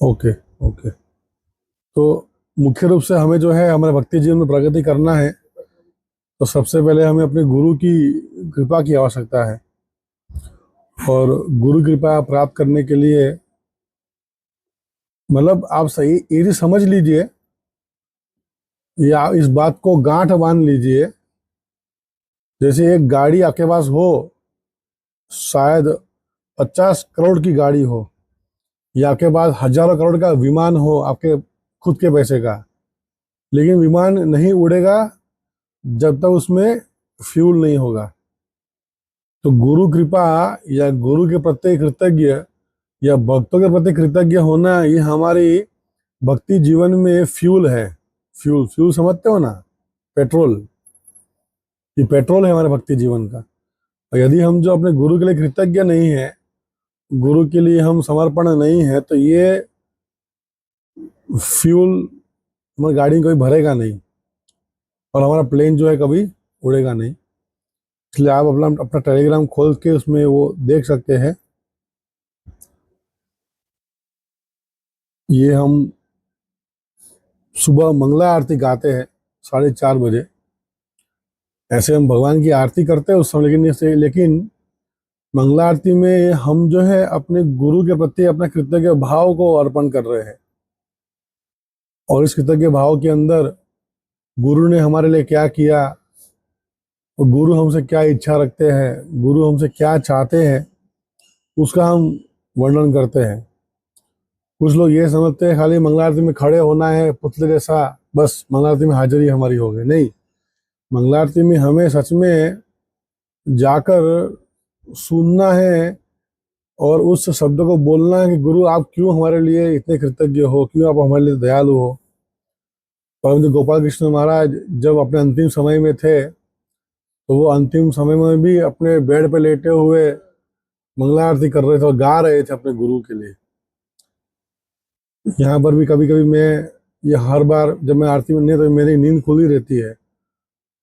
Okay. Okay. तो मुख्य रूप से हमें जो है हमारे भक्ति जीवन में प्रगति करना है, तो सबसे पहले हमें अपने गुरु की कृपा की आवश्यकता है। और गुरु कृपा प्राप्त करने के लिए मतलब आप सही ये भी समझ लीजिए, या इस बात को गांठ बांध लीजिए, जैसे एक गाड़ी आपके पास हो, शायद 50 करोड़ की गाड़ी हो, या आपके पास हजारों करोड़ का विमान हो आपके खुद के पैसे का, लेकिन विमान नहीं उड़ेगा जब तक उसमें फ्यूल नहीं होगा। तो गुरु कृपा या गुरु के प्रति कृतज्ञ या भक्तों के प्रति कृतज्ञ होना, ये हमारी भक्ति जीवन में फ्यूल है। फ्यूल फ्यूल समझते हो ना, पेट्रोल। ये पेट्रोल है हमारे भक्ति जीवन का। और यदि हम जो अपने गुरु के लिए कृतज्ञ नहीं है, गुरु के लिए हम समर्पण नहीं है, तो ये फ्यूल हमारी गाड़ी में कभी भरेगा नहीं, और हमारा प्लेन जो है कभी उड़ेगा नहीं। इसलिए आप अपना अपना टेलीग्राम खोल के उसमें वो देख सकते हैं। ये हम सुबह मंगला आरती गाते हैं 4:30 बजे। ऐसे हम भगवान की आरती करते हैं उस समय, लेकिन मंगला आरती में हम जो है अपने गुरु के प्रति अपना कृतज्ञ भाव को अर्पण कर रहे हैं। और इस कृतज्ञ भाव के अंदर गुरु ने हमारे लिए क्या किया, और गुरु हमसे क्या इच्छा रखते हैं, गुरु हमसे क्या चाहते हैं, उसका हम वर्णन करते हैं। कुछ लोग ये समझते हैं खाली मंगला आरती में खड़े होना है पुतले जैसा, बस मंगला आरती में हाजिरी हमारी हो गई। नहीं, मंगला आरती में हमें सच में जाकर सुनना है और उस शब्द को बोलना है कि गुरु आप क्यों हमारे लिए इतने कृतज्ञ हो, क्यों आप हमारे लिए दयालु हो। परंतु गोपाल कृष्ण महाराज जब अपने अंतिम समय में थे, तो वो अंतिम समय में भी अपने बेड पे लेटे हुए मंगला आरती कर रहे थे और गा रहे थे अपने गुरु के लिए। यहाँ पर भी कभी कभी मैं, ये हर बार जब मैं आरती में नहीं, तो मेरी नींद खुली रहती है,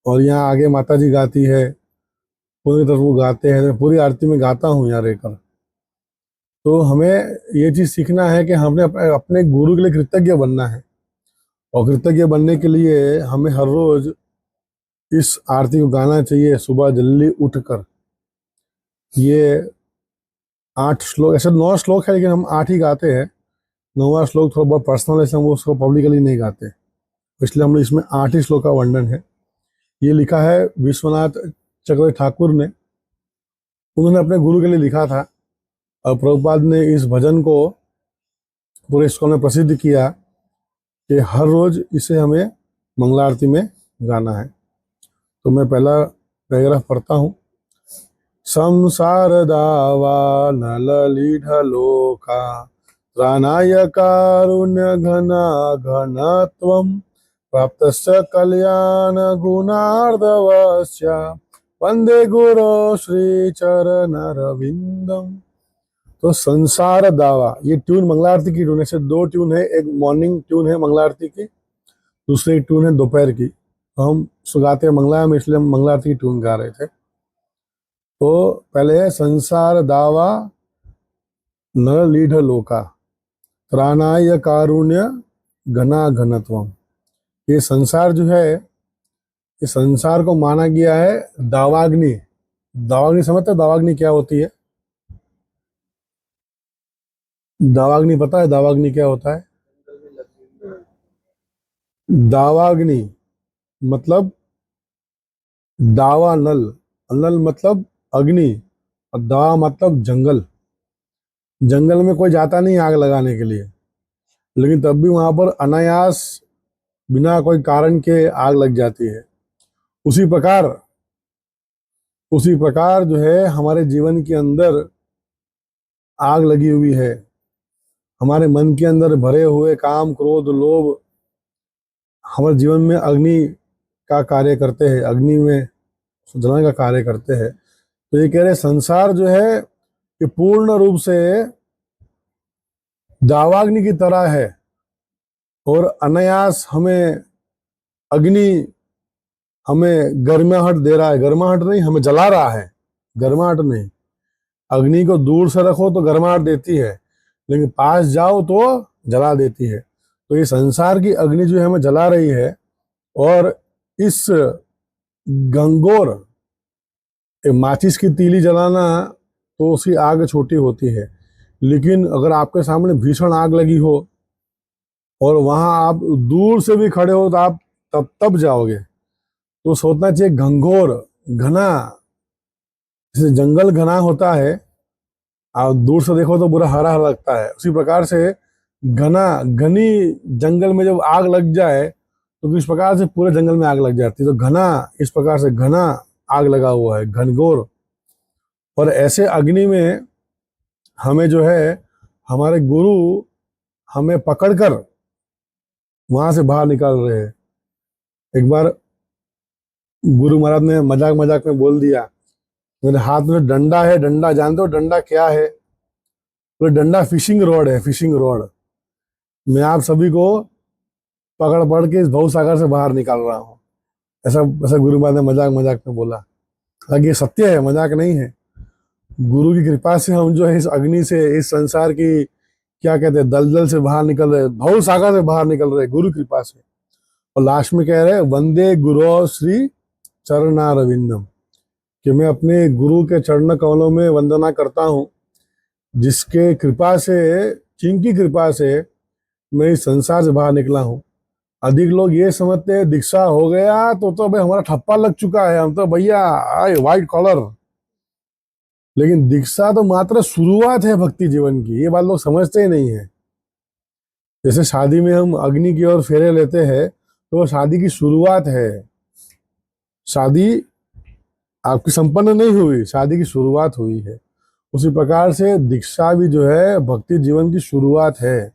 और यहाँ आगे माता जी गाती है, पूरी तरफ वो गाते हैं, तो पूरी आरती में गाता हूँ यहाँ रहकर। तो हमें ये चीज़ सीखना है कि हमने अपने गुरु के लिए कृतज्ञ बनना है, और कृतज्ञ बनने के लिए हमें हर रोज इस आरती को गाना चाहिए सुबह जल्दी उठकर। ये 8 श्लोक, ऐसे 9 श्लोक है, लेकिन हम 8 ही गाते हैं। 9वां श्लोक थोड़ा बहुत पर्सनल है, इसलिए हम उसको पब्लिकली नहीं गाते, इसलिए हम इसमें 8 ही श्लोक का वर्णन है। ये लिखा है विश्वनाथ चक्रवर्ती ठाकुर ने, उन्होंने अपने गुरु के लिए लिखा था, और प्रभुपाद ने इस भजन को पूरे इसको में प्रसिद्ध किया कि हर रोज इसे हमें मंगला आरती में गाना है। तो मैं पहला पैराग्राफ पढ़ता हूँ। संसार दावा नललीढलोका त्राणाय कारुण्य घना घनत्वं प्राप्तस्य कल्याण गुणार्धवस्य वंदे गुरो श्री चरणरविंदम। तो संसार दावा, ये ट्यून मंगला आरती की ट्यून है। ऐसे 2 ट्यून है, एक मॉर्निंग ट्यून है मंगला आरती की, दूसरी ट्यून है दोपहर की। तो हम सुगाते हैं मंगला में, इसलिए हम मंगला आरती की ट्यून गा रहे थे। तो पहले है संसार दावा नललीढलोका त्राणाय कारुण्य घना घनत्वम। ये संसार जो है, इस संसार को माना गया है दावाग्नि। दावाग्नि समझते हो? दावाग्नि क्या होती है? दावाग्नि पता है? दावाग्नि क्या होता है? दावाग्नि मतलब दावा नल, नल मतलब अग्नि, और दावा मतलब जंगल। जंगल में कोई जाता नहीं आग लगाने के लिए, लेकिन तब भी वहां पर अनायास बिना कोई कारण के आग लग जाती है। उसी प्रकार जो है हमारे जीवन के अंदर आग लगी हुई है। हमारे मन के अंदर भरे हुए काम क्रोध लोभ हमारे जीवन में अग्नि का कार्य करते हैं, अग्नि में जलाने का कार्य करते हैं। तो ये कह रहे संसार जो है ये पूर्ण रूप से दावाग्नि की तरह है, और अनायास हमें अग्नि हमें गर्माहट दे रहा है। गर्माहट नहीं, हमें जला रहा है, गर्माहट नहीं। अग्नि को दूर से रखो तो गर्माहट देती है, लेकिन पास जाओ तो जला देती है। तो ये संसार की अग्नि जो है हमें जला रही है, और इस गंगोर माचिस की तीली जलाना तो उसकी आग छोटी होती है, लेकिन अगर आपके सामने भीषण आग लगी हो और वहां आप दूर से भी खड़े हो तो आप तब जाओगे। तो सोचना चाहिए घंघोर घना, जैसे जंगल घना होता है, आप दूर से देखो तो पूरा हरा हरा लगता है, उसी प्रकार से घना घनी जंगल में जब आग लग जाए तो किस प्रकार से पूरे जंगल में आग लग जाती है। तो घना, इस प्रकार से घना आग लगा हुआ है, घनघोर। और ऐसे अग्नि में हमें जो है हमारे गुरु हमें पकड़कर वहां से बाहर निकाल रहे हैं। एक बार गुरु महाराज ने मजाक मजाक में बोल दिया, मेरे हाथ में डंडा है, डंडा जानते हो डंडा क्या है? तो डंडा फिशिंग रॉड है, फिशिंग रॉड। मैं आप सभी को पकड़ पकड़ के इस भव सागर से बाहर निकाल रहा हूँ। ऐसा ऐसा गुरु महाराज ने मजाक मजाक में बोला। हालांकि ये सत्य है, मजाक नहीं है। गुरु की कृपा से हम जो है इस अग्नि से, इस संसार की क्या कहते हैं दलदल से बाहर निकल रहे, भव सागर से बाहर निकल रहे गुरु कृपा से। और लास्ट में कह रहे वंदे गुरु श्री चरणारविंदम, कि मैं अपने गुरु के चरण कमलों में वंदना करता हूँ, जिसके कृपा से, जिनकी कृपा से मैं इस संसार से बाहर निकला हूँ। अधिक लोग ये समझते हैं दीक्षा हो गया तो भाई हमारा ठप्पा लग चुका है, हम तो भैया व्हाइट कॉलर। लेकिन दीक्षा तो मात्र शुरुआत है भक्ति जीवन की, ये बात लोग समझते ही नहीं है। जैसे शादी में हम अग्नि की ओर फेरे लेते हैं तो वो शादी की शुरुआत है। शादी आपकी संपन्न नहीं हुई, शादी की शुरुआत हुई है। उसी प्रकार से दीक्षा भी जो है भक्ति जीवन की शुरुआत है।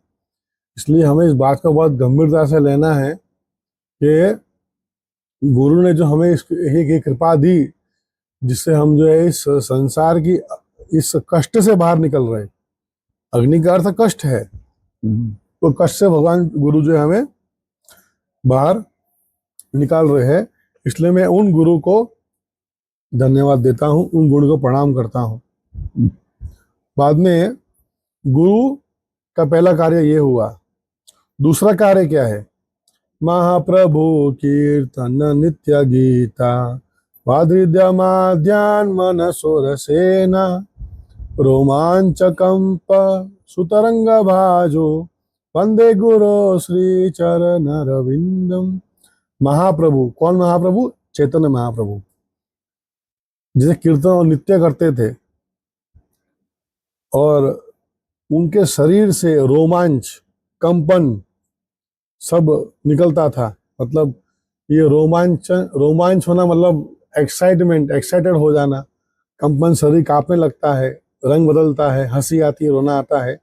इसलिए हमें इस बात को बहुत गंभीरता से लेना है कि गुरु ने जो हमें एक कृपा दी, जिससे हम जो है इस संसार की इस कष्ट से बाहर निकल रहे। अग्नि का अर्थ कष्ट है, तो कष्ट से भगवान गुरु जो है हमें बाहर निकाल रहे हैं। इसलिए मैं उन गुरु को धन्यवाद देता हूँ, उन गुरु को प्रणाम करता हूँ। बाद में गुरु का पहला कार्य ये हुआ। दूसरा कार्य क्या है? महाप्रभु कीर्तन नित्य गीता वाद्रिद्यमाद्यान मनसोर सेना रोमांच कंप सुतरंग भाजो वंदे गुरु श्री चरण रविंदम। महाप्रभु, कौन महाप्रभु? चैतन्य महाप्रभु, जिसे कीर्तन और नित्य करते थे, और उनके शरीर से रोमांच, कंपन सब निकलता था। मतलब ये रोमांच होना मतलब एक्साइटमेंट, एक्साइटेड हो जाना, कंपन, शरीर कांपने लगता है, रंग बदलता है, हंसी आती है, रोना आता है।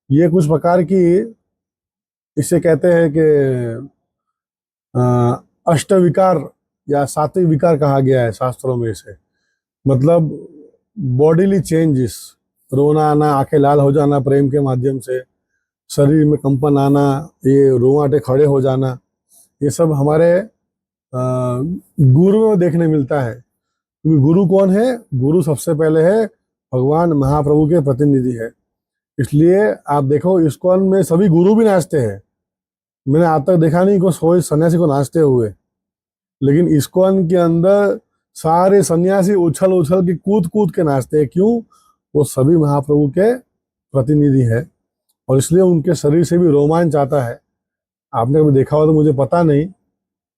ये कुछ प्रकार की, इसे कहते हैं कि अष्टविकार या सात्विक विकार कहा गया है शास्त्रों में इसे। मतलब बॉडीली चेंजेस, रोना आना, आंखें लाल हो जाना प्रेम के माध्यम से, शरीर में कंपन आना, ये रोंगटे खड़े हो जाना, ये सब हमारे गुरु में देखने मिलता है। क्योंकि गुरु कौन है? गुरु सबसे पहले है भगवान महाप्रभु के प्रतिनिधि है। इसलिए आप देखो इस्कॉन में सभी गुरु भी नाचते हैं। मैंने आज तक देखा नहीं कोई सन्यासी को नाचते हुए, लेकिन इस्कॉन के अंदर सारे सन्यासी उछल उछल के कूद कूद के नाचते हैं। क्यों? वो सभी महाप्रभु के प्रतिनिधि है, और इसलिए उनके शरीर से भी रोमांच आता है। आपने कभी देखा हो तो मुझे पता नहीं,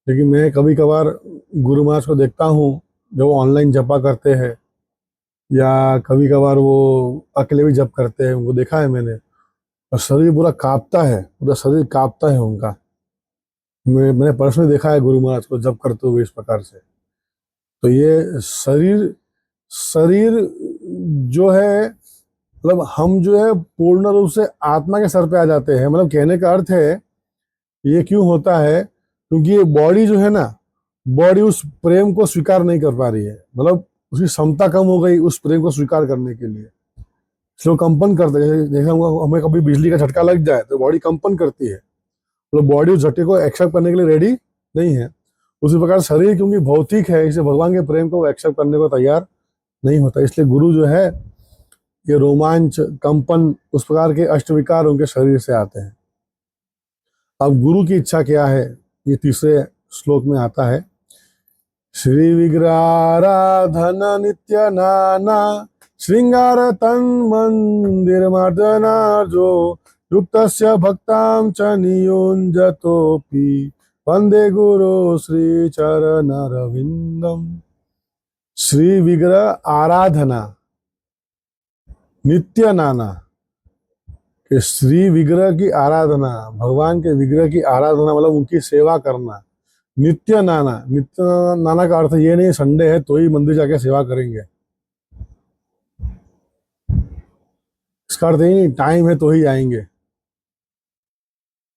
लेकिन मैं कभी कभार गुरु महाराज को देखता हूँ जब वो ऑनलाइन जपा करते हैं, या कभी कभार वो अकेले भी जप करते हैं, उनको देखा है मैंने। और शरीर पूरा कांपता है, पूरा शरीर कांपता है उनका। मैंने पर्सनली देखा है गुरु महाराज को जप करते हुए इस प्रकार से। तो ये शरीर शरीर जो है, मतलब हम जो है पूर्ण रूप से आत्मा के सर पे आ जाते हैं। मतलब कहने का अर्थ है, ये क्यों होता है? क्योंकि ये बॉडी जो है ना, बॉडी उस प्रेम को स्वीकार नहीं कर पा रही है। मतलब उसकी क्षमता कम हो गई उस प्रेम को स्वीकार करने के लिए। इसलिए कंपन करते हैं। जैसे हमें कभी बिजली का झटका लग जाए तो बॉडी कंपन करती है, मतलब बॉडी उस झटके को एक्सेप्ट करने के लिए रेडी नहीं है। उसी प्रकार शरीर क्योंकि भौतिक है, इसलिए भगवान के प्रेम को एक्सेप्ट करने को तैयार नहीं होता। इसलिए गुरु जो है ये रोमांच, कंपन, उस प्रकार के अष्टविकार उनके शरीर से आते हैं। अब गुरु की इच्छा क्या है, ये तीसरे श्लोक में आता है। श्री विग्रहाराधन नित्य नाना श्रृंगार तन मंदिर मार्जनार्जो युक्तस्य भक्तां च नियुञ्जतोऽपि वंदे गुरु श्री चरणरविंदम। श्री विग्रह आराधना नित्य नाना, कि श्री विग्रह की आराधना, भगवान के विग्रह की आराधना मतलब उनकी सेवा करना। नित्य नाना, नित्य नाना का अर्थ ये नहीं संडे है तो ही मंदिर जाके सेवा करेंगे, इसका अर्थ ये नहीं टाइम है तो ही आएंगे।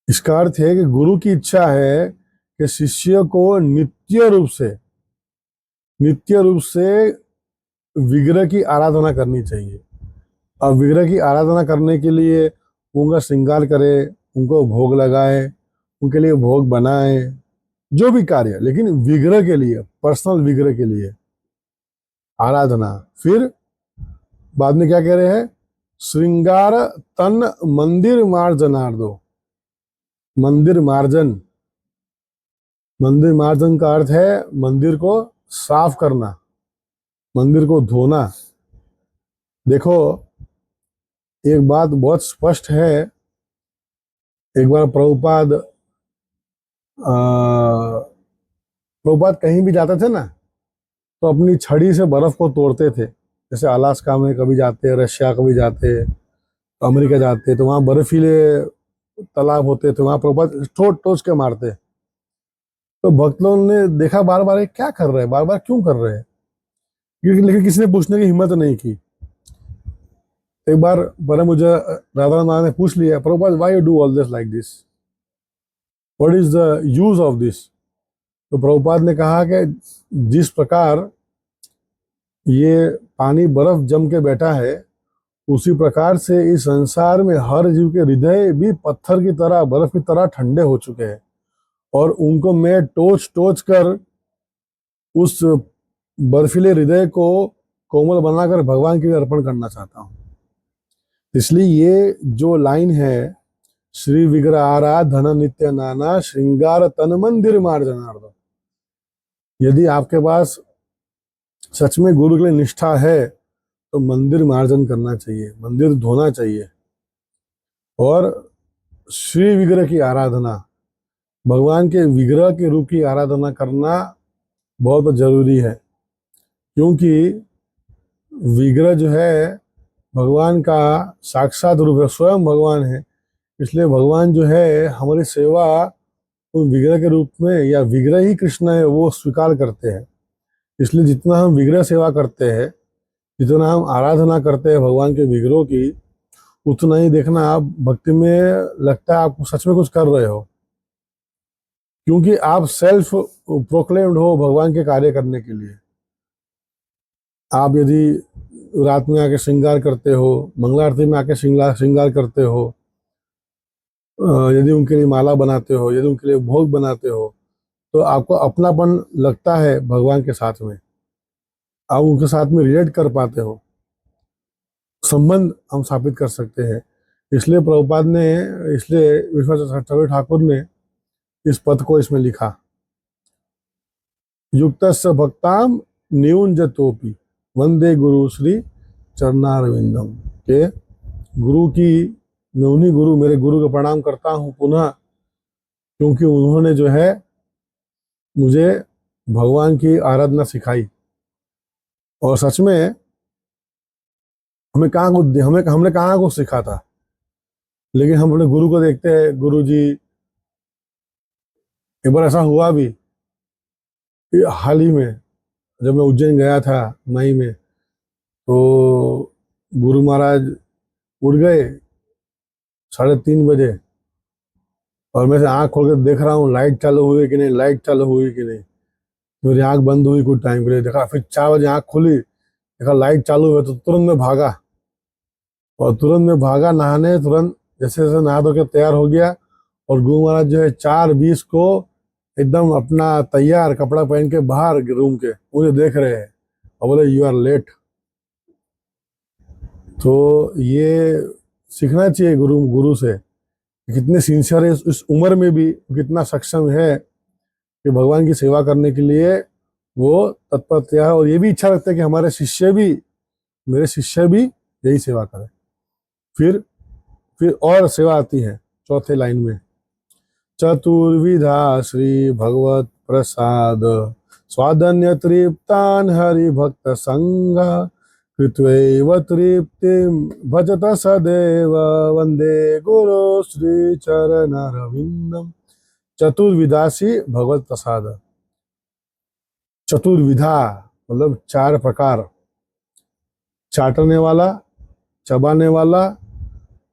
इसका अर्थ है कि गुरु की इच्छा है कि शिष्य को नित्य रूप से विग्रह की आराधना करनी चाहिए। और विग्रह की आराधना करने के लिए उनका श्रृंगार करे, उनको भोग लगाए, उनके लिए भोग बनाए, जो भी कार्य, लेकिन विग्रह के लिए, पर्सनल विग्रह के लिए आराधना। फिर बाद में क्या कह रहे हैं, श्रृंगार तन मंदिर मार्जनार्दो। मंदिर मार्जन, मंदिर मार्जन का अर्थ है मंदिर को साफ करना, मंदिर को धोना। देखो एक बात बहुत स्पष्ट है, एक बार प्रभुपाद कहीं भी जाते थे ना तो अपनी छड़ी से बर्फ को तोड़ते थे। जैसे अलास्का में कभी जाते, रशिया कभी जाते, अमेरिका जाते, तो वहाँ बर्फीले तालाब होते थे, वहाँ प्रभुपाद ठोक ठोक के मारते। तो भक्त लोगों ने देखा बार बार क्या कर रहे हैं, बार बार क्यों कर रहे हैं, लेकिन किसी ने पूछने की हिम्मत नहीं की। एक बार पर मुझे राधा नाथ ने पूछ लिया, Prabhupada why you do all this like this, what is the use of this. तो प्रभुपाद ने कहा कि जिस प्रकार ये पानी बर्फ जम के बैठा है, उसी प्रकार से इस संसार में हर जीव के हृदय भी पत्थर की तरह, बर्फ की तरह ठंडे हो चुके हैं, और उनको मैं टोच टोच कर उस बर्फीले हृदय को कोमल बनाकर भगवान के लिए अर्पण करना चाहता हूँ। इसलिए ये जो लाइन है, श्री विग्रह आराधन नित्य नाना श्रृंगार तन मंदिर मार्जनार्दन, यदि आपके पास सच में गुरु के लिए निष्ठा है तो मंदिर मार्जन करना चाहिए, मंदिर धोना चाहिए। और श्री विग्रह की आराधना, भगवान के विग्रह के रूप की आराधना करना बहुत जरूरी है, क्योंकि विग्रह जो है भगवान का साक्षात रूप है, स्वयं भगवान है। इसलिए भगवान जो है हमारी सेवा उन विग्रह के रूप में, या विग्रह ही कृष्ण है, वो स्वीकार करते हैं। इसलिए जितना हम विग्रह सेवा करते हैं, जितना हम आराधना करते हैं भगवान के विग्रहों की, उतना ही देखना आप भक्ति में लगता है आपको सच में कुछ कर रहे हो, क्योंकि आप सेल्फ प्रोक्लेम्ड हो भगवान के कार्य करने के लिए। आप यदि रात में आके श्रृंगार करते हो, मंगला आरती में आके श्रृंगार करते हो, यदि उनके लिए माला बनाते हो, यदि उनके लिए भोग बनाते हो, तो आपको अपनापन लगता है भगवान के साथ में, आप उनके साथ में रिलेट कर पाते हो, संबंध हम स्थापित कर सकते हैं। इसलिए प्रभुपाद ने, इसलिए विश्वनाथ ठाकुर ने इस पद को इसमें लिखा, युक्तस्य भक्ताम नियुंजतोपि वंदे गुरु श्री चरणारविंदम, के गुरु की, मैं उन्हीं गुरु, मेरे गुरु को प्रणाम करता हूँ पुनः, क्योंकि उन्होंने जो है मुझे भगवान की आराधना सिखाई। और सच में हमने कहाँ को सीखा था, लेकिन हम अपने गुरु को देखते हैं। गुरु जी, एक बार ऐसा हुआ भी हाल ही में, जब मैं उज्जैन गया था मई में, तो गुरु महाराज उठ गए 3:30 बजे, और मैं से आँख खोल कर देख रहा हूँ लाइट चालू हुई कि नहीं, लाइट चालू हुई कि नहीं। मेरी आँख बंद हुई कुछ टाइम के लिए, देखा फिर 4 बजे आँख खुली, देखा लाइट चालू है, तो तुरंत में भागा, और तुरंत में भागा नहाने, तुरंत जैसे जैसे नहा धो के तैयार हो गया। और गुरु महाराज जो है 4:20 को एकदम अपना तैयार कपड़ा पहन के बाहर रूम के मुझे देख रहे हैं, और बोले यू आर लेट। तो ये सीखना चाहिए गुरु से, कितने सिंसियर है, इस उम्र में भी कितना सक्षम है कि भगवान की सेवा करने के लिए वो तत्परता है, और ये भी इच्छा रखते हैं कि हमारे शिष्य भी, मेरे शिष्य भी यही सेवा करें। फिर और सेवा आती है चौथे लाइन में, चतुर्विधा श्री भगवत प्रसाद स्वादन्य तृप्तान हरि भक्त संग कृत्वैव तृप्तिम भजत सदैव वंदे गुरु श्री चरणरविंदम। चतुर्विधासी भगवत प्रसाद। चतुर्विधा मतलब 4 प्रकार, चाटने वाला, चबाने वाला,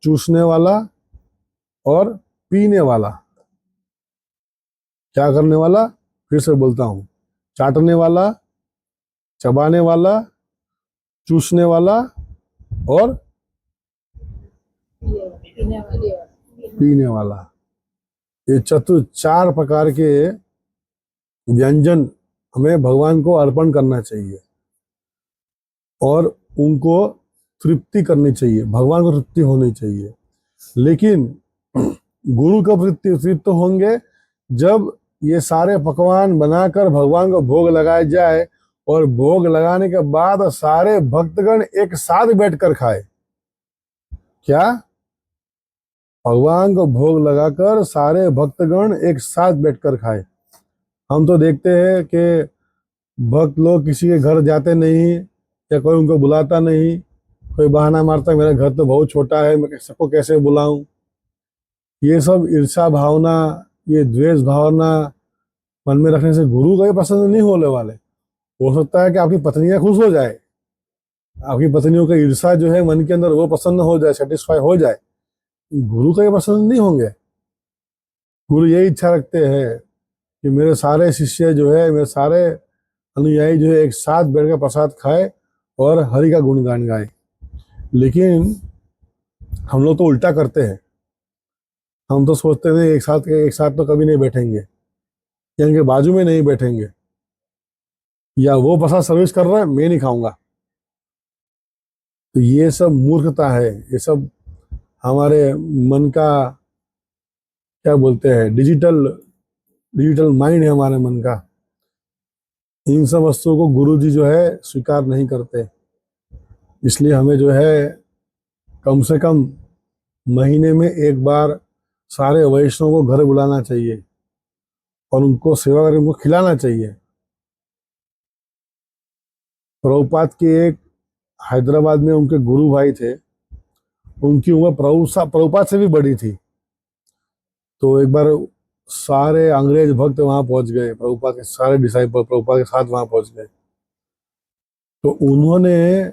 चूसने वाला और पीने वाला। क्या करने वाला? फिर से बोलता हूं, चाटने वाला, चबाने वाला, चूसने वाला और पीने वाला। ये 4 प्रकार के व्यंजन हमें भगवान को अर्पण करना चाहिए और उनको तृप्ति करनी चाहिए, भगवान को तृप्ति होनी चाहिए। लेकिन गुरु कब तृप्त होंगे? जब ये सारे पकवान बनाकर भगवान को भोग लगाया जाए और भोग लगाने के बाद सारे भक्तगण एक साथ बैठकर खाए। क्या? भगवान को भोग लगाकर सारे भक्तगण एक साथ बैठकर खाए। हम तो देखते हैं कि भक्त लोग किसी के घर जाते नहीं या कोई उनको बुलाता नहीं, कोई बहाना मारता है मेरा घर तो बहुत छोटा है, मैं सबको कैसे बुलाऊं। ये सब ईर्ष्या भावना, ये द्वेष भावना मन में रखने से गुरु को पसंद नहीं होने वाले। हो सकता है कि आपकी पत्नियां खुश हो जाए, आपकी पत्नियों का ईर्ष्या जो है मन के अंदर वो प्रसन्न हो जाए, सेटिस्फाई हो जाए, गुरु को ये पसंद नहीं होंगे। गुरु यही इच्छा रखते हैं कि मेरे सारे शिष्य जो है, मेरे सारे अनुयायी जो है एक साथ बैठकर प्रसाद खाए और हरि का गुणगान गाए। लेकिन हम लोग तो उल्टा करते हैं। हम तो सोचते हैं एक साथ तो कभी नहीं बैठेंगे, या इनके बाजू में नहीं बैठेंगे, या वो प्रसाद सर्विस कर रहा है मैं नहीं खाऊंगा। तो ये सब मूर्खता है, ये सब हमारे मन का क्या बोलते हैं, डिजिटल माइंड है हमारे मन का। इन सब वस्तुओं को गुरु जी जो है स्वीकार नहीं करते। इसलिए हमें जो है कम से कम महीने में एक बार सारे वैष्णव को घर बुलाना चाहिए और उनको सेवा करके उनको खिलाना चाहिए। प्रभुपाद के एक हैदराबाद में उनके गुरु भाई थे, उनकी उम्र प्रभुपाद से भी बड़ी थी। तो एक बार सारे अंग्रेज भक्त वहां पहुंच गए, प्रभुपाद के सारे डिसाइपल प्रभुपाद के साथ वहां पहुंच गए। तो उन्होंने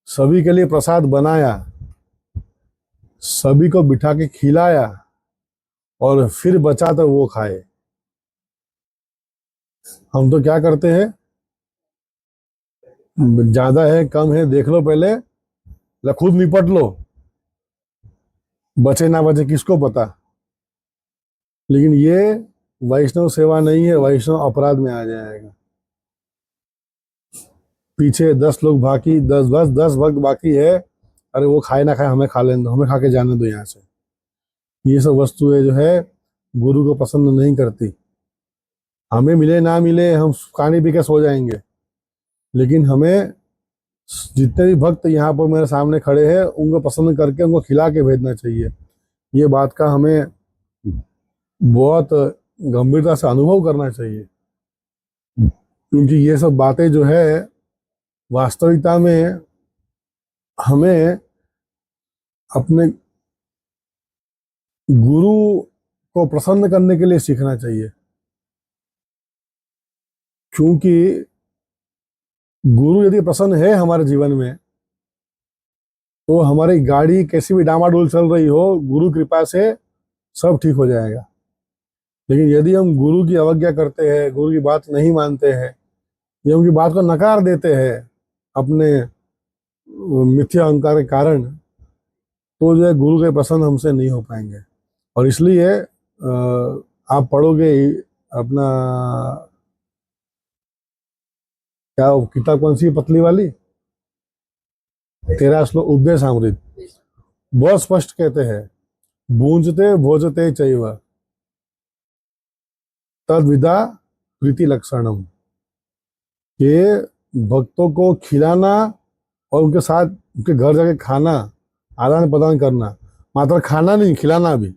सभी के लिए प्रसाद बनाया, सभी को बिठा के खिलाया और फिर बचा तो वो खाए। हम तो क्या करते हैं, ज्यादा है कम है देख लो पहले, खुद निपट लो, बचे ना बचे किसको पता। लेकिन ये वैष्णव सेवा नहीं है, वैष्णव अपराध में आ जाएगा। पीछे 10 लोग बाकी, 10 भक्त बाकी है, अरे वो खाए ना खाए हमें खा लेने दो, हमें खा के जाने दो यहाँ से। ये सब वस्तुएं जो है गुरु को पसंद नहीं करती। हमें मिले ना मिले हम पानी पी के सो जाएंगे, लेकिन हमें जितने भी भक्त यहाँ पर मेरे सामने खड़े हैं उनको पसंद करके उनको खिला के भेजना चाहिए। ये बात का हमें बहुत गंभीरता से अनुभव करना चाहिए, क्योंकि ये सब बातें जो है वास्तविकता में हमें अपने गुरु को प्रसन्न करने के लिए सीखना चाहिए। क्योंकि गुरु यदि प्रसन्न है हमारे जीवन में तो हमारी गाड़ी कैसी भी डामाडोल चल रही हो, गुरु कृपा से सब ठीक हो जाएगा। लेकिन यदि हम गुरु की अवज्ञा करते हैं, गुरु की बात नहीं मानते हैं या उनकी बात को नकार देते हैं अपने मिथ्या अहंकार के कारण, तो जो है गुरु के प्रसन्न हमसे नहीं हो पाएंगे। और इसलिए आप पढ़ोगे अपना क्या किताब कौन सी पतली वाली 13 श्लोक उपदेश अमृत, बहुत स्पष्ट कहते हैं भूंजते भोजते चैव तद्विदा प्रीति लक्षणम। ये भक्तों को खिलाना और उनके साथ उनके घर जाके खाना, आदान प्रदान करना, मात्र खाना नहीं खिलाना भी।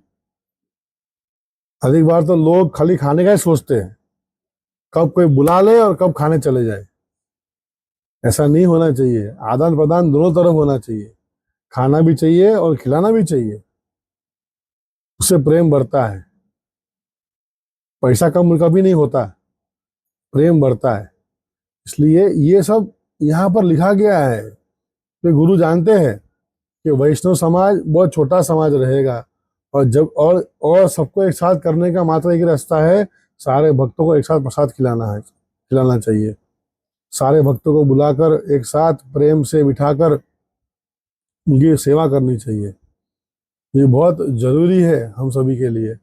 अधिक बार तो लोग खाली खाने का ही सोचते हैं, कब कोई बुला ले और कब खाने चले जाए। ऐसा नहीं होना चाहिए, आदान प्रदान दोनों तरफ होना चाहिए, खाना भी चाहिए और खिलाना भी चाहिए, उससे प्रेम बढ़ता है। पैसा कम कभी नहीं होता, प्रेम बढ़ता है। इसलिए ये सब यहाँ पर लिखा गया है। तो गुरु जानते हैं कि वैष्णव समाज बहुत छोटा समाज रहेगा, और जब और सबको एक साथ करने का मात्र एक रास्ता है, सारे भक्तों को एक साथ प्रसाद खिलाना चाहिए। सारे भक्तों को बुलाकर एक साथ प्रेम से बिठाकर उनकी सेवा करनी चाहिए। ये बहुत जरूरी है हम सभी के लिए।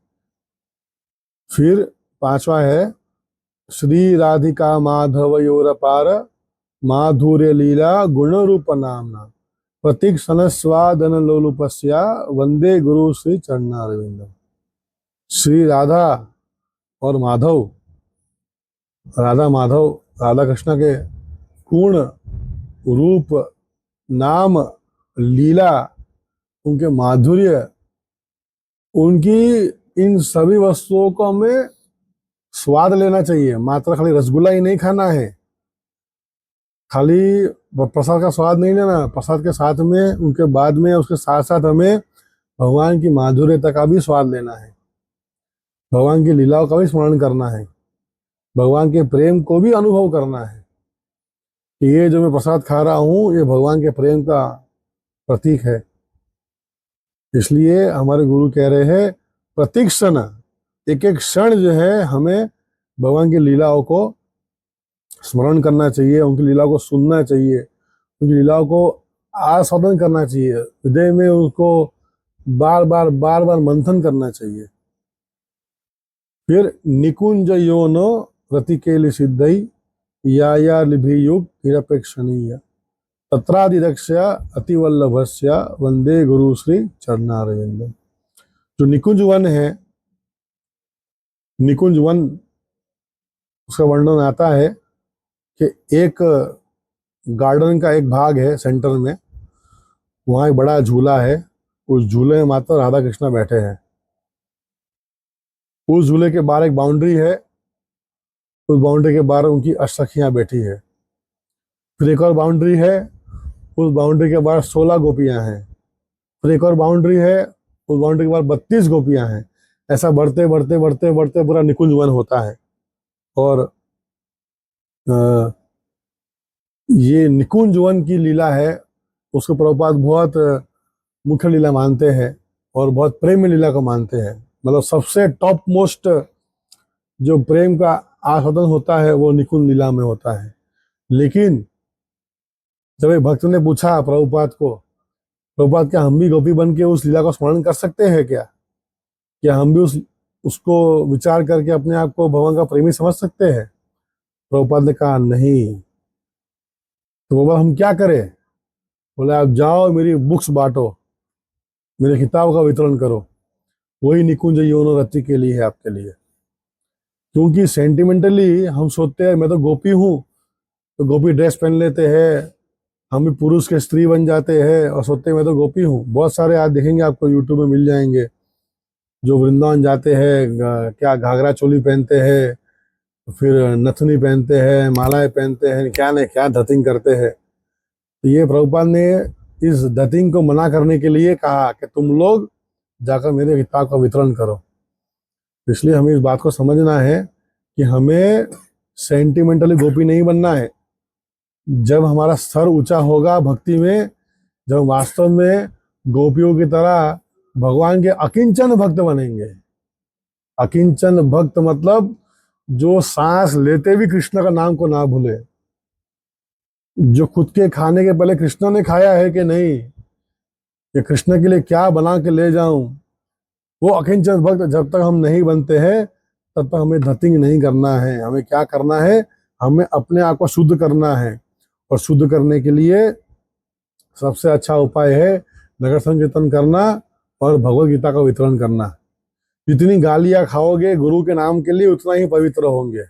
फिर पांचवा है श्री राधिका माधवयोर पार माधुर्य लीला गुण रूप नामना प्रतीक्षण स्वादन लोलुपस्या वंदे गुरु श्री चरणारविंदम। श्री राधा और माधव, राधा माधव, राधा कृष्ण के गुण रूप नाम लीला, उनके माधुर्य, उनकी इन सभी वस्तुओं को हमें स्वाद लेना चाहिए। मात्र खाली रसगुल्ला ही नहीं खाना है, खाली प्रसाद का स्वाद नहीं लेना। प्रसाद के साथ में, उनके बाद में, उसके साथ साथ हमें भगवान की माधुर्यता का भी स्वाद लेना है, भगवान की लीलाओं का भी स्मरण करना है, भगवान के प्रेम को भी अनुभव करना है कि ये जो मैं प्रसाद खा रहा हूँ ये भगवान के प्रेम का प्रतीक है। इसलिए हमारे गुरु कह रहे हैं प्रतीक्षण, एक एक क्षण जो है हमें भगवान की लीलाओं को स्मरण करना चाहिए, उनकी लीलाओं को सुनना चाहिए, उनकी लीलाओं को आस्वादन करना चाहिए, हृदय में उसको बार बार मंथन करना चाहिए। फिर निकुंज योनो रतिकेलि सिद्धई या लिभियुग निरपेक्षणीय तत्रादिदक्ष्य अतिवल्लभस्य वंदे गुरु श्री चरणारविंदम। जो निकुंज वन है, निकुंज वन, उसका वर्णन आता है कि एक गार्डन का एक भाग है सेंटर में, वहाँ एक बड़ा झूला है, उस झूले में माता राधा कृष्ण बैठे हैं। उस झूले के बाहर एक बाउंड्री है, उस बाउंड्री के बाहर उनकी अष्टसखियाँ बैठी है। फिर एक और बाउंड्री है, उस बाउंड्री के बाहर 16 गोपियाँ हैं। फिर एक और बाउंड्री है, उस बाउंड्री के बाहर 32 गोपियाँ हैं। ऐसा बढ़ते बढ़ते बढ़ते बढ़ते पूरा निकुंज वन होता है। और ये निकुंज वन की लीला है, उसको प्रभुपाद बहुत मुख्य लीला मानते हैं और बहुत प्रेम लीला को मानते हैं। मतलब सबसे टॉप मोस्ट जो प्रेम का आस्वादन होता है वो निकुंज लीला में होता है। लेकिन जब एक भक्त ने पूछा प्रभुपाद को, प्रभुपाद क्या हम भी गोपी बन के उस लीला को स्मरण कर सकते हैं क्या हम भी उसको विचार करके अपने आप को भगवान का प्रेमी समझ सकते हैं? प्रभुपाद ने कहा नहीं। तो बोला हम क्या करें? बोले आप जाओ मेरी बुक्स बांटो, मेरे किताब का वितरण करो, वही निकुंज योनो रति के लिए है आपके लिए। क्योंकि सेंटिमेंटली हम सोचते हैं मैं तो गोपी हूँ, तो गोपी ड्रेस पहन लेते हैं, हम भी पुरुष के स्त्री बन जाते हैं और सोचते हैं मैं तो गोपी हूँ। बहुत सारे आज देखेंगे आपको यूट्यूब में मिल जाएंगे जो वृंदावन जाते हैं, क्या घाघरा चोली पहनते हैं, फिर नथनी पहनते हैं, मालाएं पहनते हैं, क्या नहीं क्या धतिंग करते हैं। तो ये प्रभुपाद ने इस धतिंग को मना करने के लिए कहा कि तुम लोग जाकर मेरे किताब का वितरण करो। इसलिए हमें इस बात को समझना है कि हमें सेंटिमेंटली गोपी नहीं बनना है। जब हमारा स्तर ऊंचा होगा भक्ति में, जब वास्तव में गोपियों की तरह भगवान के अकिंचन भक्त बनेंगे। अकिंचन भक्त मतलब जो सांस लेते भी कृष्ण का नाम को ना भूले, जो खुद के खाने के पहले कृष्ण ने खाया है कि नहीं, ये कृष्ण के लिए क्या बना के ले जाऊं, वो अकिंचन भक्त जब तक हम नहीं बनते हैं तब तक हमें धतिंग नहीं करना है। हमें क्या करना है? हमें अपने आप को शुद्ध करना है, और शुद्ध करने के लिए सबसे अच्छा उपाय है नगर संकीर्तन करना और भगवत गीता का वितरण करना। जितनी गालियां खाओगे गुरु के नाम के लिए उतना ही पवित्र होंगे,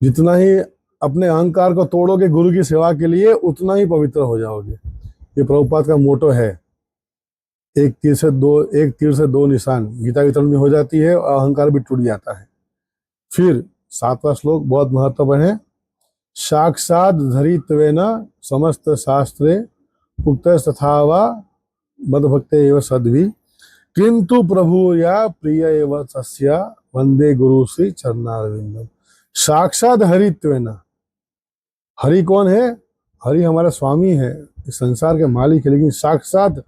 जितना ही अपने अहंकार को तोड़ोगे गुरु की सेवा के लिए उतना ही पवित्र हो जाओगे। ये प्रभुपाद का मोटो है। एक तीर से दो निशान, गीता वितरण भी हो जाती है और अहंकार भी टूट जाता है। फिर 7वां श्लोक बहुत महत्वपूर्ण है। साक्षात धरित्वेन समस्त शास्त्रे उक्त तथा वा मद्भक्ते एव सद्भि किंतु प्रभु या प्रिय एव तस्य वंदे गुरु श्री चरणारविंदम। साक्षात हरित्वेन, हरि कौन है? हरि हमारा स्वामी है, इस संसार के मालिक है, लेकिन साक्षात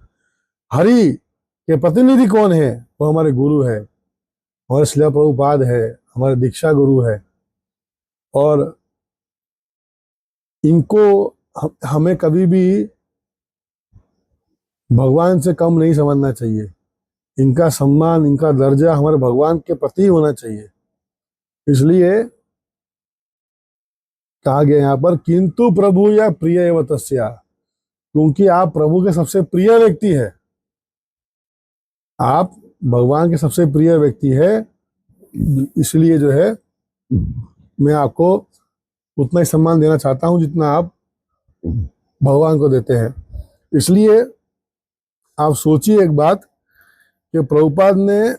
हरि के प्रतिनिधि कौन है? वो हमारे गुरु है, हमारे श्रील प्रभुपाद है, हमारे दीक्षा गुरु है। और इनको हमें कभी भी भगवान से कम नहीं समझना चाहिए। इनका सम्मान, इनका दर्जा हमारे भगवान के प्रति होना चाहिए। इसलिए कहा गया यहाँ पर किंतु प्रभु या प्रिय एव तस्या, क्योंकि आप प्रभु के सबसे प्रिय व्यक्ति है, आप भगवान के सबसे प्रिय व्यक्ति है। इसलिए जो है मैं आपको उतना ही सम्मान देना चाहता हूं जितना आप भगवान को देते हैं। इसलिए आप सोचिए एक बात कि प्रभुपाद ने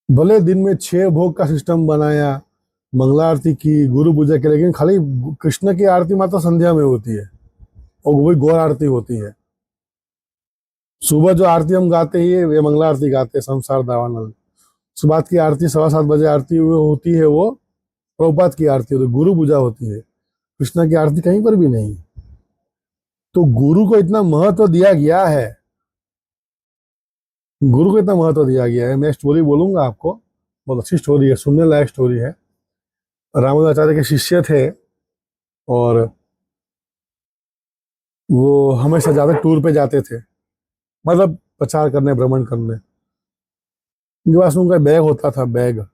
भले दिन में 6 भोग का सिस्टम बनाया, मंगला आरती की, गुरु पूजा की, लेकिन खाली कृष्ण की आरती मात्र संध्या में होती है और वही गौर आरती होती है। सुबह जो आरती हम गाते हैं ये मंगला आरती गाते हैं, संसार दावानल। सुबह की आरती 7:15 बजे आरती होती है, वो प्रभुपाद की आरती होती है, गुरु पूजा होती है। कृष्ण की आरती कहीं पर भी नहीं। तो गुरु को इतना महत्व दिया गया है, गुरु को इतना महत्व दिया गया है। मैं स्टोरी बोलूंगा आपको, बहुत अच्छी स्टोरी है, सुनने लायक स्टोरी है। रामानुजाचार्य के शिष्य थे और वो हमेशा ज्यादा टूर पे जाते थे, मतलब प्रचार करने, भ्रमण करने। उनके पास उनका बैग होता था, बैग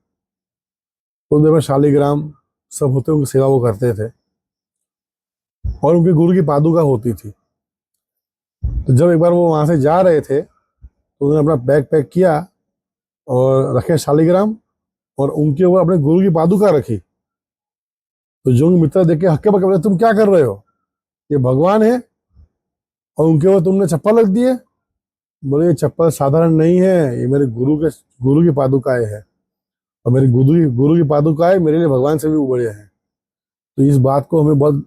उनके में शालिग्राम सब होते, उनकी सेवा वो करते थे और उनके गुरु की पादुका होती थी। तो जब एक बार वो वहां से जा रहे थे तो उन्होंने अपना बैग पैक किया और रखे शालिग्राम और उनके ऊपर अपने गुरु की पादुका रखी। तो जो मित्र देख के हक्के बक्के बोले, तुम क्या कर रहे हो? ये भगवान है और उनके ऊपर तुमने चप्पल रख दिए। बोले ये चप्पल साधारण नहीं है, ये मेरे गुरु की पादुकाएं है और मेरी गुरु की पादुकाएं मेरे लिए भगवान से भी बड़े हैं। तो इस बात को हमें बहुत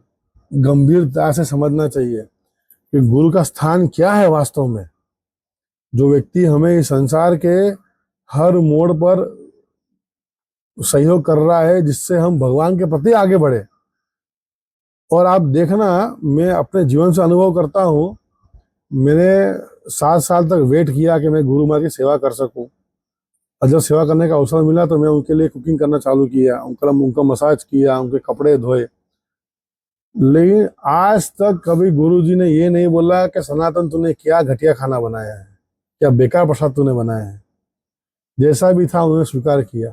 गंभीरता से समझना चाहिए कि गुरु का स्थान क्या है वास्तव में। जो व्यक्ति हमें इस संसार के हर मोड़ पर सहयोग कर रहा है जिससे हम भगवान के प्रति आगे बढ़े। और आप देखना, मैं अपने जीवन से अनुभव करता हूँ, मैंने 7 साल तक वेट किया कि मैं गुरु महाराज की सेवा कर सकूं। और जब सेवा करने का अवसर मिला तो मैं उनके लिए कुकिंग करना चालू किया, उनका मसाज किया, उनके कपड़े धोए। लेकिन आज तक कभी गुरुजी ने ये नहीं बोला कि सनातन तूने क्या घटिया खाना बनाया है, क्या बेकार प्रसाद तूने बनाया है। जैसा भी था उन्होंने स्वीकार किया।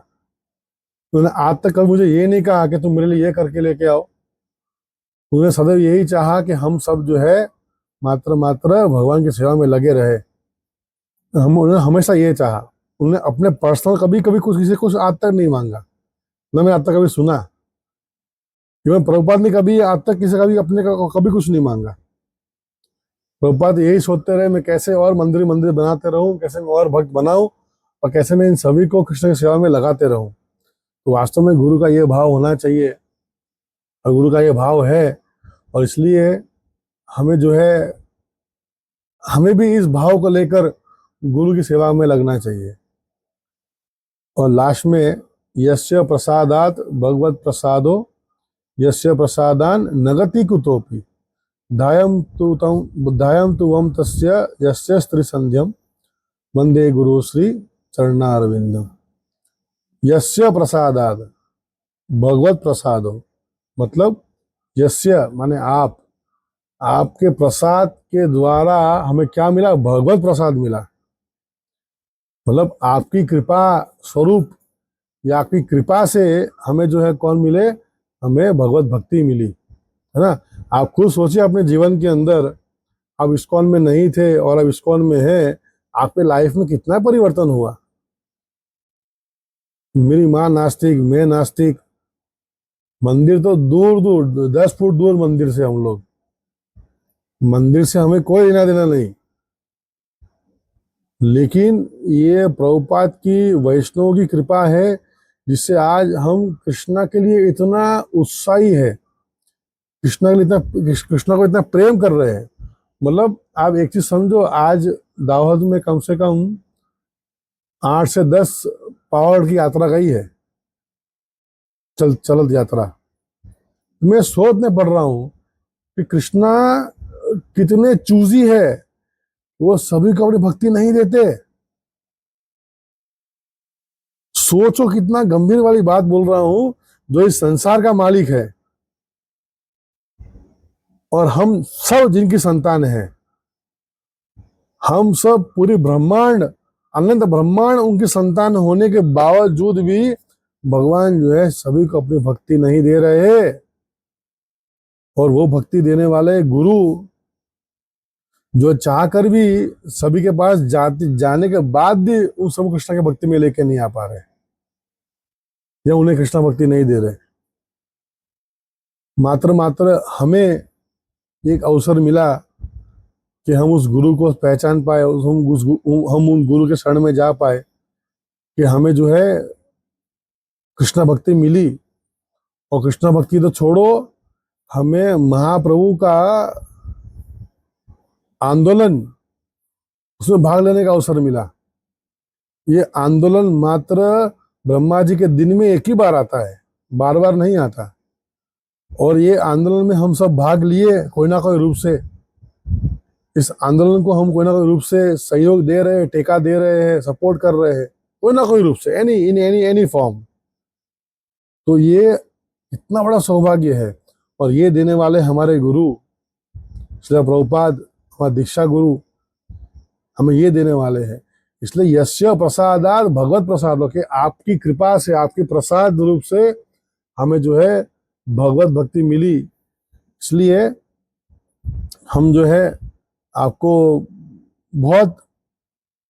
उन्होंने आज तक कभी मुझे ये नहीं कहा कि तुम मेरे लिए ये करके लेके आओ। उन्होंने सदैव यही चाहा कि हम सब जो है मात्र भगवान की सेवा में लगे रहे। उन्होंने हमेशा ये चाहा। उन्होंने अपने पर्सनल कभी कुछ किसी कुछ आज तक नहीं मांगा, न मैंने आज तक कभी सुना। क्योंकि प्रभुपाद ने कभी आज तक किसी का भी अपने का कभी कुछ नहीं मांगा। प्रभुपाद यही सोचते रहे मैं कैसे और मंदिर बनाते रहूं, कैसे मैं और भक्त बनाऊं और कैसे मैं इन सभी को कृष्ण की सेवा में लगाते रहूं। तो वास्तव में गुरु का ये भाव होना चाहिए और गुरु का ये भाव है। और इसलिए हमें जो है, हमें भी इस भाव को लेकर गुरु की सेवा में लगना चाहिए। और लास्ट में यस्य प्रसादात भगवत प्रसादो यस्य प्रसादान नगति कुतोपि धायम तु वम तस्य यस्य स्त्री संध्यम वंदे गुरु श्री चरणारविंदम। यस्य प्रसादात भगवत प्रसादो, मतलब यस्य माने आप, आपके प्रसाद के द्वारा हमें क्या मिला? भगवत प्रसाद मिला। मतलब आपकी कृपा स्वरूप या आपकी कृपा से हमें जो है कौन मिले? हमें भगवत भक्ति मिली, है ना। आप खुद सोचिए अपने जीवन के अंदर आप इस्कॉन में नहीं थे और अब इस्कॉन में है, आपके लाइफ में कितना परिवर्तन हुआ। मेरी माँ नास्तिक, मैं नास्तिक, मंदिर तो दूर दूर 10 फुट दूर मंदिर से हम लोग, मंदिर से हमें कोई लेना देना नहीं। लेकिन ये प्रभुपाद की, वैष्णव की कृपा है जिससे आज हम कृष्णा के लिए इतना उत्साही है, कृष्णा के लिए इतना, कृष्णा को इतना प्रेम कर रहे हैं। मतलब आप एक चीज समझो, आज दाहोद में कम से कम 8 से 10 पहाड़ की यात्रा गई है, चलत यात्रा। मैं सोचने पड़ रहा हूँ कि कृष्णा कितने चूजी है, वो सभी को अपनी भक्ति नहीं देते। सोचो कितना गंभीर वाली बात बोल रहा हूं, जो इस संसार का मालिक है और हम सब जिनकी संतान है, हम सब पूरी ब्रह्मांड, अनंत ब्रह्मांड उनकी संतान होने के बावजूद भी भगवान जो है सभी को अपनी भक्ति नहीं दे रहे। और वो भक्ति देने वाले गुरु जो चाहकर भी सभी के पास जाने के बाद भी उन सब कृष्ण की भक्ति में लेके नहीं आ पा रहे, या उन्हें कृष्ण भक्ति नहीं दे रहे। मात्र हमें एक अवसर मिला कि हम उस गुरु को पहचान पाए, हम उन गुरु के शरण में जा पाए, कि हमें जो है कृष्ण भक्ति मिली। और कृष्ण भक्ति तो छोड़ो, हमें महाप्रभु का आंदोलन, उसमें भाग लेने का अवसर मिला। ये आंदोलन मात्र ब्रह्मा जी के दिन में एक ही बार आता है, बार बार नहीं आता। और ये आंदोलन में हम सब भाग लिए कोई ना कोई रूप से। इस आंदोलन को हम कोई ना कोई रूप से सहयोग दे रहे हैं, टेका दे रहे हैं, सपोर्ट कर रहे हैं, कोई ना कोई रूप से, एनी फॉर्म। तो ये इतना बड़ा सौभाग्य है। और ये देने वाले हमारे गुरु श्री प्रभुपाद, हमारे दीक्षा गुरु, हमें ये देने वाले हैं। इसलिए यस्य प्रसादात भगवत प्रसाद, के आपकी कृपा से, आपकी प्रसाद रूप से हमें जो है भगवत भक्ति मिली। इसलिए हम जो है आपको बहुत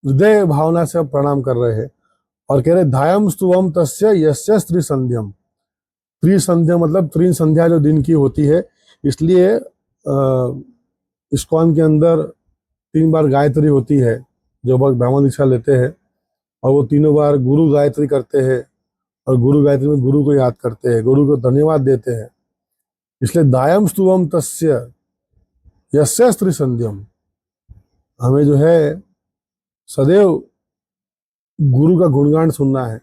हृदय भावना से प्रणाम कर रहे हैं और कह रहे धायम स्तुवम तस्य यस्य स्त्री संध्यम। त्रिसंध्या मतलब 3 संध्या जो दिन की होती है, इसलिए इस्कॉन के अंदर 3 बार गायत्री होती है। जो भक्त ब्राह्मण दीक्षा लेते हैं और वो तीनों बार गुरु गायत्री करते हैं, और गुरु गायत्री में गुरु को याद करते हैं, गुरु को धन्यवाद देते हैं। इसलिए दायम स्तुवम तस्य यस्य स्त्री संध्यम, हमें जो है सदैव गुरु का गुणगान सुनना है।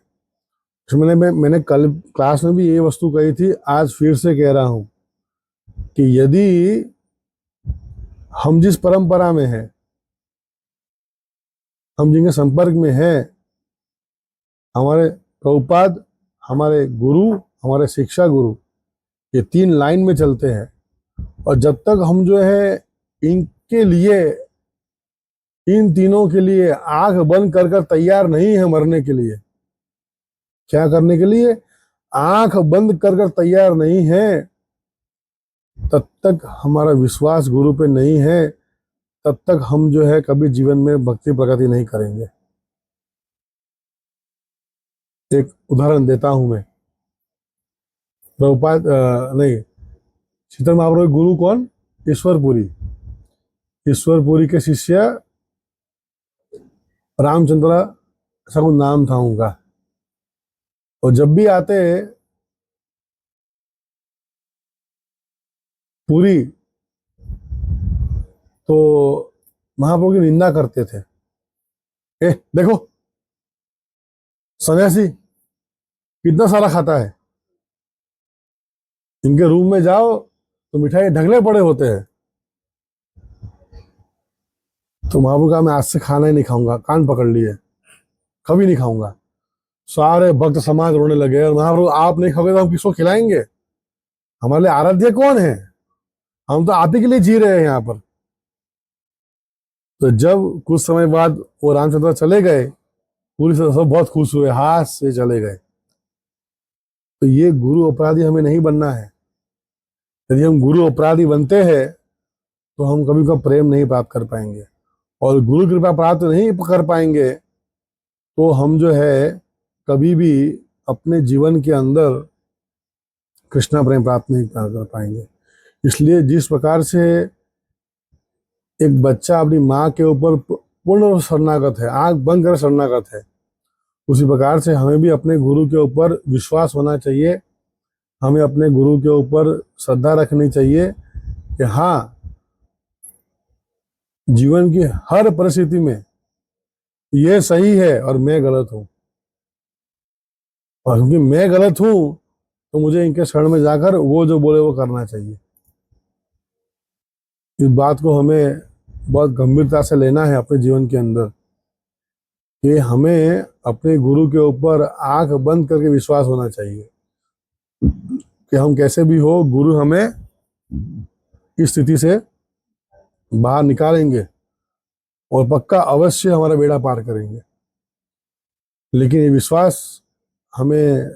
मैंने कल क्लास में भी ये वस्तु कही थी, आज फिर से कह रहा हूं कि यदि हम जिस परंपरा में हैं, हम जिनके संपर्क में हैं, हमारे प्रभुपाद, हमारे गुरु, हमारे शिक्षा गुरु, ये 3 लाइन में चलते हैं। और जब तक हम जो है इनके लिए, इन तीनों के लिए आंख बंद कर तैयार नहीं है मरने के लिए, क्या करने के लिए, आंख बंद कर तैयार नहीं है, तब तक हमारा विश्वास गुरु पे नहीं है, तब तक हम जो है कभी जीवन में भक्ति प्रगति नहीं करेंगे। एक उदाहरण देता हूं मैं। प्रभुपाद नहीं, शीतल महाप्रभु के गुरु कौन? ईश्वरपुरी। ईश्वरपुरी के शिष्य रामचंद्र, ऐसा कुछ नाम था उनका। और जब भी आते पुरी तो महाप्रभु की निंदा करते थे। देखो सन्यासी कितना सारा खाता है, इनके रूम में जाओ तो मिठाई ढगले पड़े होते हैं। तो महाप्रभु कहा मैं आज से खाना ही नहीं खाऊंगा, कान पकड़ लिए, कभी नहीं खाऊंगा। सारे भक्त समाज रोने लगे, और महाप्रभु आप नहीं खाओगे तो हम किसको खिलाएंगे, हमारे लिए आराध्य कौन है, हम तो आप ही के लिए जी रहे हैं यहाँ पर। तो जब कुछ समय बाद वो रामचंद्र चले गए, पूरी से सब बहुत खुश हुए, हाथ से चले गए। तो ये गुरु अपराधी हमें नहीं बनना है। यदि हम गुरु अपराधी बनते हैं तो हम कभी का प्रेम नहीं प्राप्त कर पाएंगे, और गुरु कृपा प्राप्त नहीं कर पाएंगे तो हम जो है कभी भी अपने जीवन के अंदर कृष्णा प्रेम प्राप्त नहीं कर पाएंगे। इसलिए जिस प्रकार से एक बच्चा अपनी माँ के ऊपर पूर्ण रूप से शरणागत है, आंख बंद कर शरणागत है, उसी प्रकार से हमें भी अपने गुरु के ऊपर विश्वास होना चाहिए। हमें अपने गुरु के ऊपर श्रद्धा रखनी चाहिए कि हाँ, जीवन की हर परिस्थिति में ये सही है और मैं गलत हूँ, और क्योंकि मैं गलत हूँ तो मुझे इनके शरण में जाकर वो जो बोले वो करना चाहिए। इस बात को हमें बहुत गंभीरता से लेना है अपने जीवन के अंदर, कि हमें अपने गुरु के ऊपर आंख बंद करके विश्वास होना चाहिए कि हम कैसे भी हो, गुरु हमें इस स्थिति से बाहर निकालेंगे और पक्का अवश्य हमारा बेड़ा पार करेंगे। लेकिन ये विश्वास हमें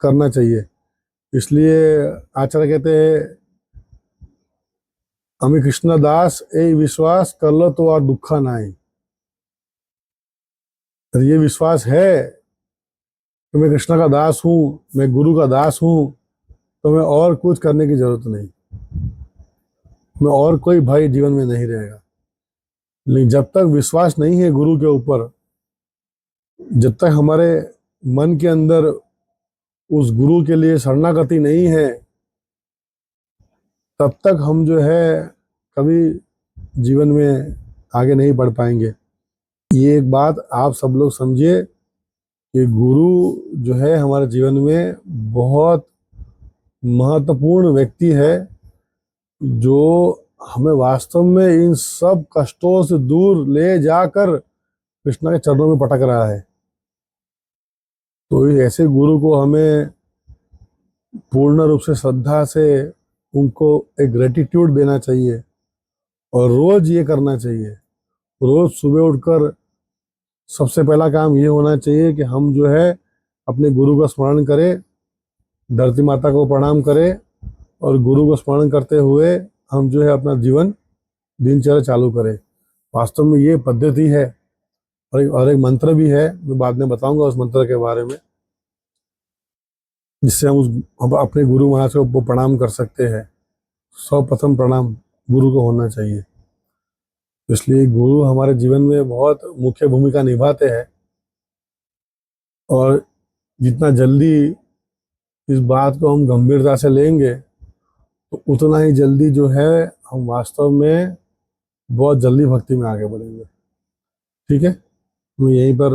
करना चाहिए। इसलिए आचार्य कहते हैं, हमें कृष्णदास ए विश्वास कर लो तो और दुखा ना आई। तो ये विश्वास है कि मैं कृष्ण का दास हूँ, मैं गुरु का दास हूँ, तो मैं और कुछ करने की जरूरत नहीं, मैं और कोई भय जीवन में नहीं रहेगा। लेकिन जब तक विश्वास नहीं है गुरु के ऊपर, जब तक हमारे मन के अंदर उस गुरु के लिए शरणागति नहीं है, तब तक हम जो है कभी जीवन में आगे नहीं बढ़ पाएंगे। ये एक बात आप सब लोग समझिए कि गुरु जो है हमारे जीवन में बहुत महत्वपूर्ण व्यक्ति है, जो हमें वास्तव में इन सब कष्टों से दूर ले जाकर कृष्ण के चरणों में पटक रहा है। तो ऐसे गुरु को हमें पूर्ण रूप से श्रद्धा से उनको एक ग्रेटिट्यूड देना चाहिए, और रोज ये करना चाहिए। रोज सुबह उठकर सबसे पहला काम ये होना चाहिए कि हम जो है अपने गुरु का स्मरण करें, धरती माता को प्रणाम करें, और गुरु को स्मरण करते हुए हम जो है अपना जीवन दिनचर्या चालू करें। वास्तव में ये पद्धति है, और एक मंत्र भी है, मैं बाद में बताऊंगा उस मंत्र के बारे में, जिससे हम अपने गुरु महाराज को प्रणाम कर सकते हैं। सर्वप्रथम प्रणाम गुरु को होना चाहिए। इसलिए गुरु हमारे जीवन में बहुत मुख्य भूमिका निभाते हैं, और जितना जल्दी इस बात को हम गंभीरता से लेंगे तो उतना ही जल्दी जो है हम वास्तव में बहुत जल्दी भक्ति में आगे बढ़ेंगे। ठीक है, मैं यहीं पर